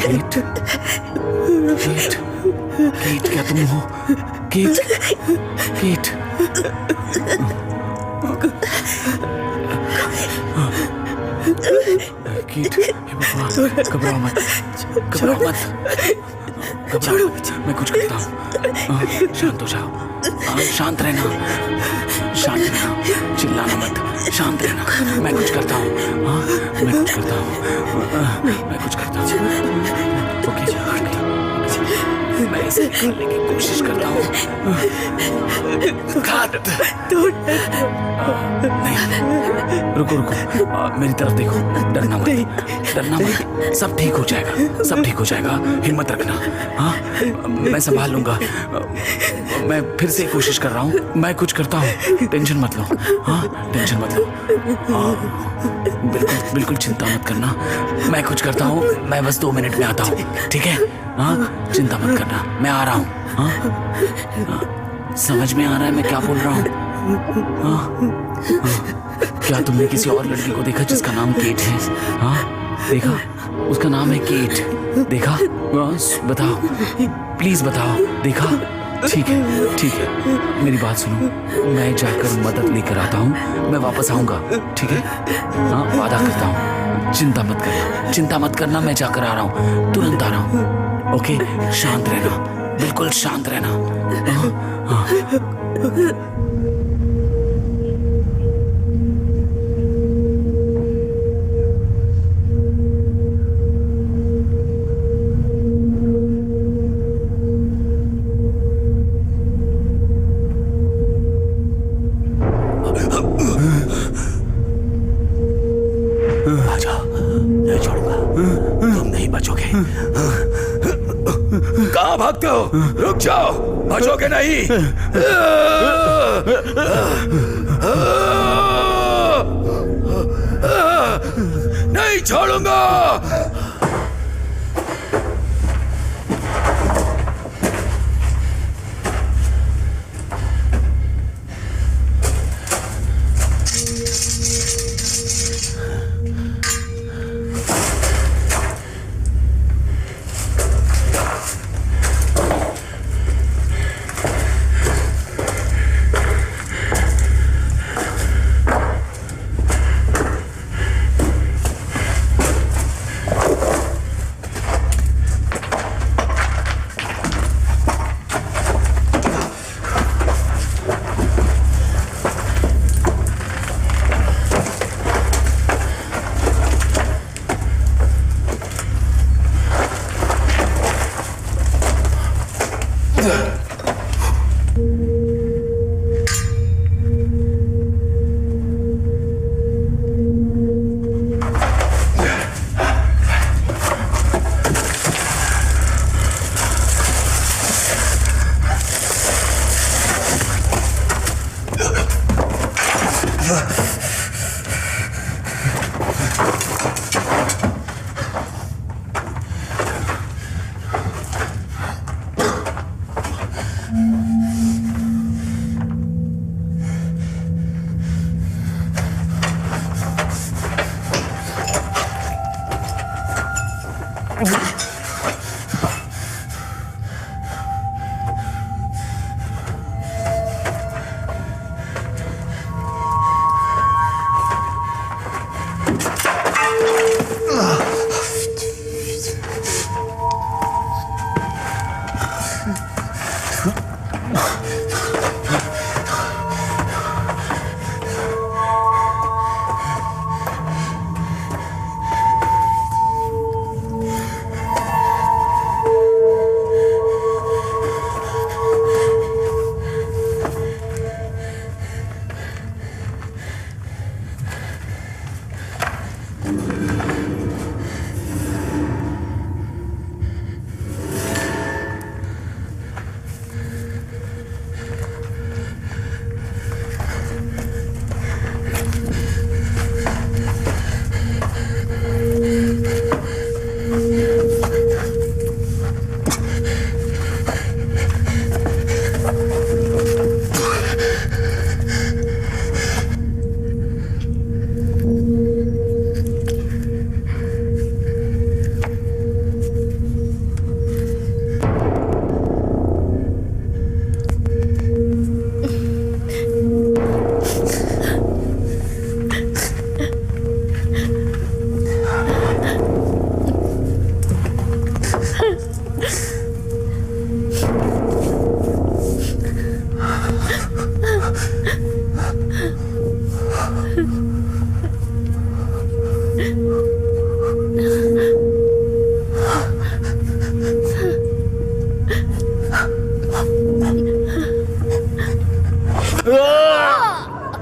कीट, कीट, कीट, क्या तुम हो? कीट, कीट। कीट, हे भगवान, घबराओ मत, घबराओ मत, घबराओ मत, मैं कुछ करता हूँ। शांत हो जाओ, शांत रहना, शांत रहना, चिल्लाना मत, शांत रहना। मैं कुछ करता हूँ, मैं कुछ करता हूँ, मैं कुछ करता हूँ। ओके, मैं इसे निकालने की कोशिश करता हूँ। नहीं, रुको रुको, मेरी तरफ देखो, डरना मत, डरना मत, सब ठीक हो जाएगा, सब ठीक हो जाएगा, हिम्मत रखना। हाँ, मैं संभाल लूंगा। मैं फिर से कोशिश कर रहा हूँ, मैं कुछ करता हूँ, टेंशन मत लो। हाँ, टेंशन मत लो। बिल्कुल बिल्कुल चिंता मत करना, मैं कुछ करता हूँ, मैं बस 2 मिनट में आता हूँ, ठीक है? हाँ, चिंता मत करना, मैं आ रहा हूँ। हाँ, हाँ, समझ में आ रहा है मैं क्या बोल रहा हूँ? हाँ, हाँ, क्या तुमने किसी और लड़की को देखा जिसका नाम केट है? हाँ, देखा? उसका नाम है केट, देखा? बस बताओ, प्लीज बताओ, देखा? ठीक है, ठीक है, मेरी बात सुनो, मैं जाकर मदद लेकर आता हूँ, मैं वापस आऊंगा, ठीक है? हाँ, वादा करता हूँ, चिंता मत करना, चिंता मत करना, मैं जाकर आ रहा हूँ, तुरंत आ रहा हूँ। ओके, शांत रहना, बिल्कुल शांत रहना। हाँ, हाँ। कहाँ भागते हो? रुक जाओ, बचोगे नहीं। नहीं छोड़ूंगा।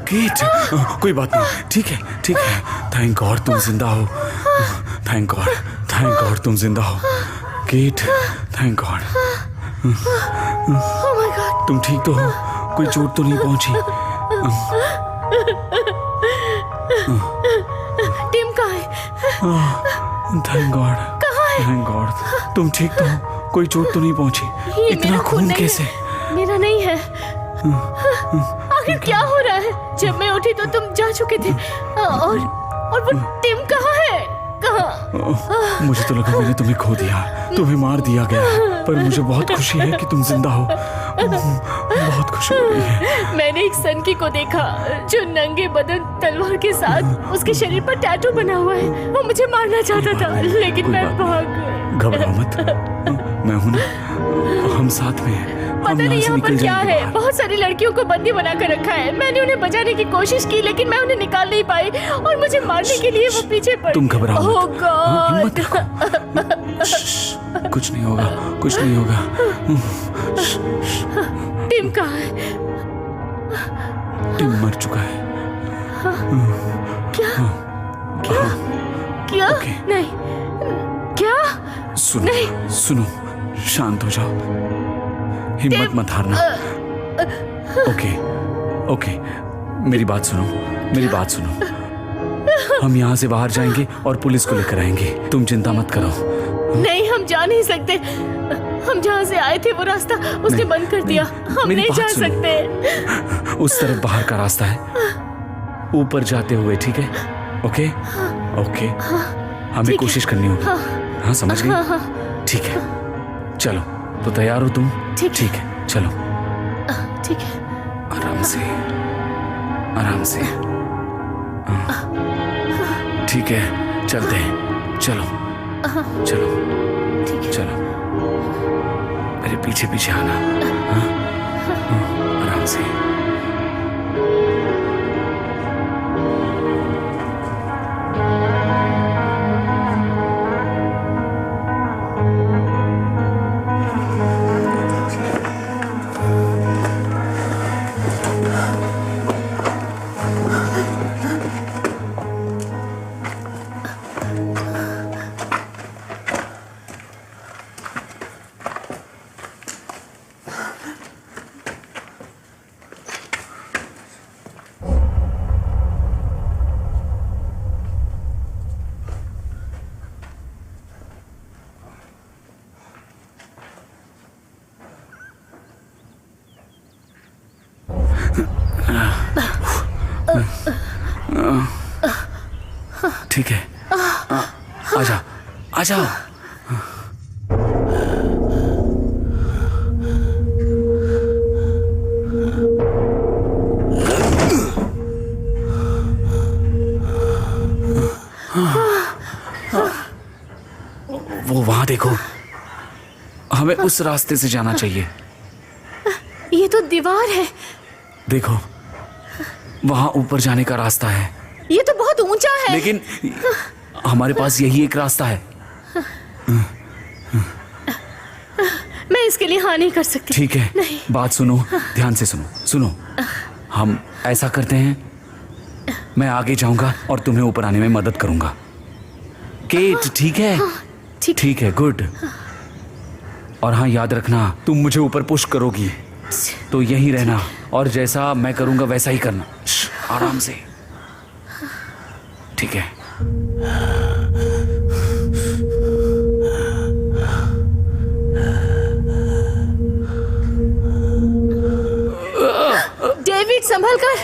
केट, कोई बात नहीं, ठीक है, ठीक है। थैंक गॉड तुम जिंदा हो। थैंक गॉड तुम जिंदा हो। Kate, thank God. तुम ठीक तो हो? कोई चोट तो नहीं पहुंची? टिम कहाँ है? Thank God, thank God. तुम ठीक तो हो? कोई चोट तो नहीं पहुंची? ये इतना मेरा खून नहीं कैसे? है। मेरा नहीं है। आखिर क्या हो रहा है? जब मैं उठी तो तुम जा चुके थे। और वो टिम कहाँ है? कहाँ? मुझे तो लगा मैंने तुम्हें खो दिया, तुम्हें मार दिया गया, पर मुझे बहुत खुशी है कि तुम जिंदा हो। बहुत खुशी हो रही है। मैंने एक सनकी को देखा जो नंगे बदन तलवार के साथ उसके शरीर पर टैटू बना हुआ है। वो मुझे मारना चाहता था, लेकिन मैं भाग। घबराओ मत, मैं हूं ना, हम साथ में हैं। पता हम नहीं यहाँ से यहाँ पर निकल क्या जाएंगे है। बाहर। बहुत सारी लड़कियों को बंदी बना कर रखा है। मैंने उन्हें बचाने की कोशिश की, लेकिन मैं उन्हें निकाल नहीं पाई और मुझे मारने के लिए वो पीछे पड़। तुम घबराओ मत। Oh God! हिम्मत रखो। कुछ नहीं होगा, कुछ नहीं होगा। टिम कहाँ है? टिम मर चुका है। क्या? Okay. नहीं, क्या? सुनो, नहीं। सुनो, शांत हो जाओ, हिम्मत मत हारना। ओके, ओके, मेरी बात सुनो, मेरी बात सुनो। हम यहाँ से बाहर जाएंगे और पुलिस को लेकर आएंगे। तुम चिंता मत करो। नहीं, हम जा नहीं सकते। हम जहाँ से आए थे वो रास्ता उसने नहीं, बंद कर दिया। हम मेरी नहीं बात जा सुनो। सकते। उस तरफ बाहर का रास्ता है, ऊपर जाते हुए, ठीक है? ओके, ओके, हमें ठीक है। कोशिश करनी होगी। हाँ, समझ गई? ठीक है, चलो। तो तैयार हो तुम? ठीक है। ठीक है, चलो। ठीक है। आराम से, आराम से। ठीक है, चलते हैं। चलो, चलो, ठीक है। चलो। मेरे पीछे पीछे आना। हाँ? आराम से। ठीक है, आ जाओ, आ जाओ। वो वहां देखो, हमें उस रास्ते से जाना चाहिए। ये तो दीवार है। देखो, वहां ऊपर जाने का रास्ता है, ये तो बहुत ऊंचा है। लेकिन हमारे पास यही एक रास्ता है। मैं इसके लिए हाँ नहीं कर सकती। ठीक है, नहीं। बात सुनो, ध्यान से सुनो, सुनो। हम ऐसा करते हैं, मैं आगे जाऊंगा और तुम्हें ऊपर आने में मदद करूंगा। केट, ठीक है? ठीक। ठीक है, गुड। और हाँ, याद रखना, तुम मुझे ऊपर पुश करोगी तो यहीं रहना, और जैसा मैं करूंगा वैसा ही करना। आराम से, ठीक है? डेविड, संभल कर।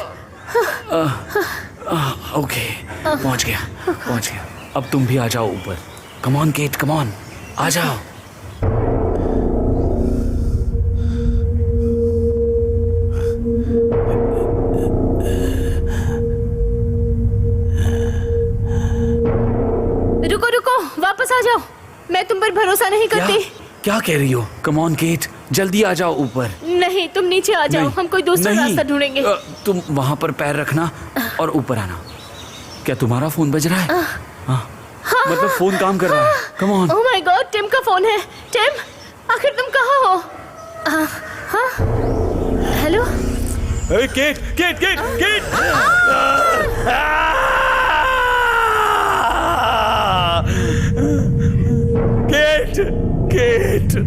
ओके, पहुंच गया, पहुंच गया। अब तुम भी आ जाओ ऊपर। Come on Kate, come on, आ जाओ। रुको रुको, वापस आ जाओ। मैं तुम पर भरोसा नहीं क्या करती। क्या कह रही हो? कम ऑन केट, जल्दी आ जाओ ऊपर। नहीं, तुम नीचे आ जाओ। नहीं, हम कोई दूसरा नहीं। रास्ता ढूंढेंगे। तुम वहां पर पैर रखना और ऊपर आना। क्या तुम्हारा फोन बज रहा है? मतलब फोन काम कर रहा है। Come on. Oh my God, Tim का फोन है। टिम, आखिर तुम कहाँ हो? हाँ, hello. Hey, Kate, Kate, Kate, Kate! Kate, Kate!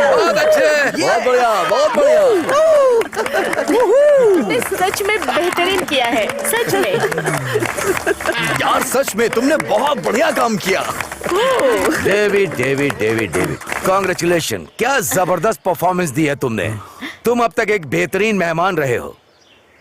बहुत अच्छे, बहुत बढ़िया, बहुत बढ़िया। तुमने सच में बेहतरीन किया है, सच में। यार सच में तुमने बहुत बढ़िया काम किया। David David David David, congratulation. क्या जबरदस्त परफॉर्मेंस दी है तुमने। तुम अब तक एक बेहतरीन मेहमान रहे हो।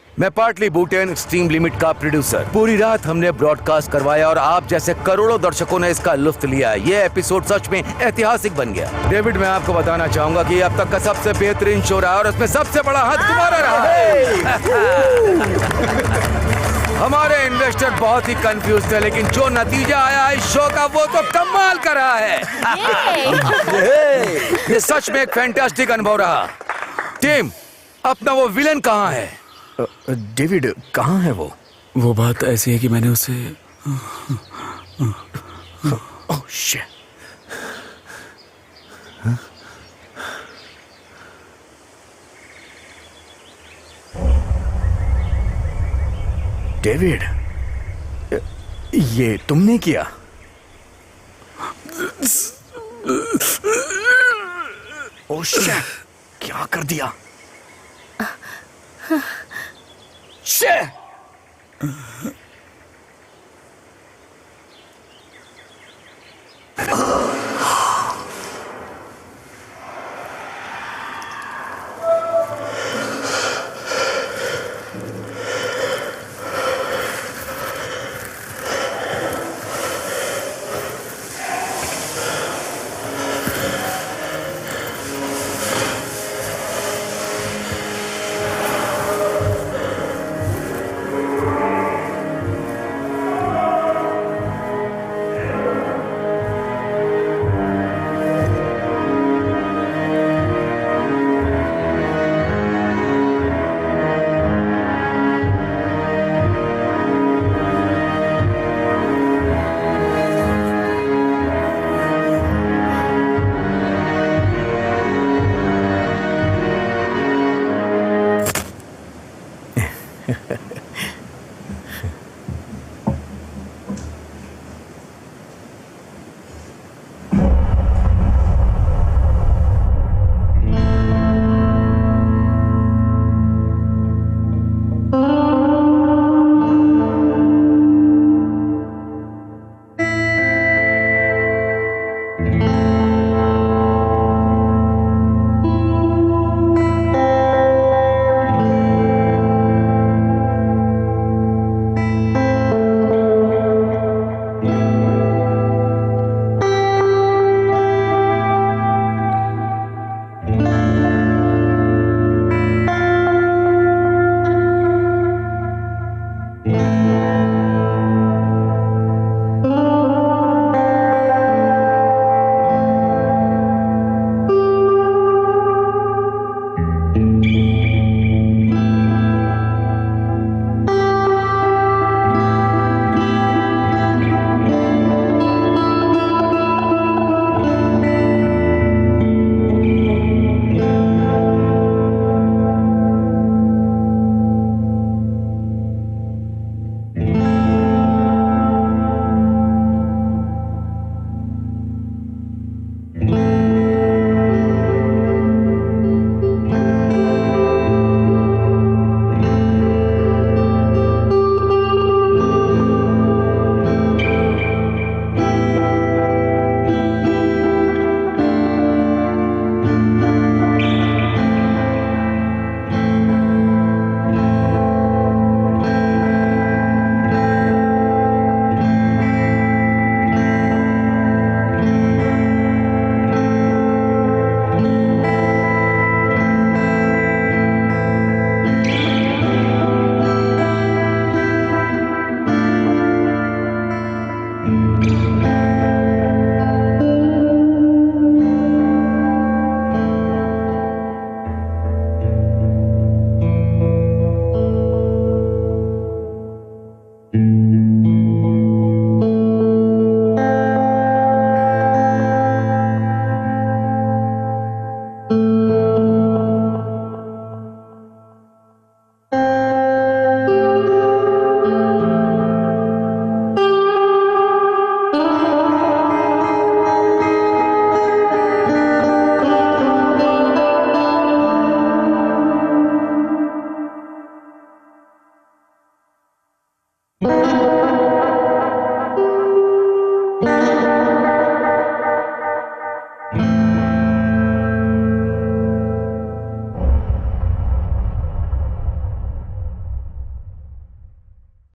मैं पार्टली बूटेन एक्सट्रीम लिमिट का प्रोड्यूसर। पूरी रात हमने ब्रॉडकास्ट करवाया और आप जैसे करोड़ों दर्शकों ने इसका लुत्फ लिया। ये एपिसोड सच में ऐतिहासिक बन गया। डेविड, मैं आपको बताना चाहूंगा कि अब तक का सबसे बेहतरीन शो रहा और उसमें सबसे बड़ा हाथ तुम्हारा रहा है। हमारे इन्वेस्टर बहुत ही कंफ्यूज थे, लेकिन जो नतीजा आया है इस शो का वो तो कमाल का रहा है। ये सच में एक फैंटास्टिक अनुभव रहा। टीम, अपना वो विलन कहाँ है? डेविड कहाँ है वो? वो बात ऐसी है कि मैंने उसे ओह शिट। डेविड, ये तुमने किया? ओह शिट, क्या कर दिया? शिट!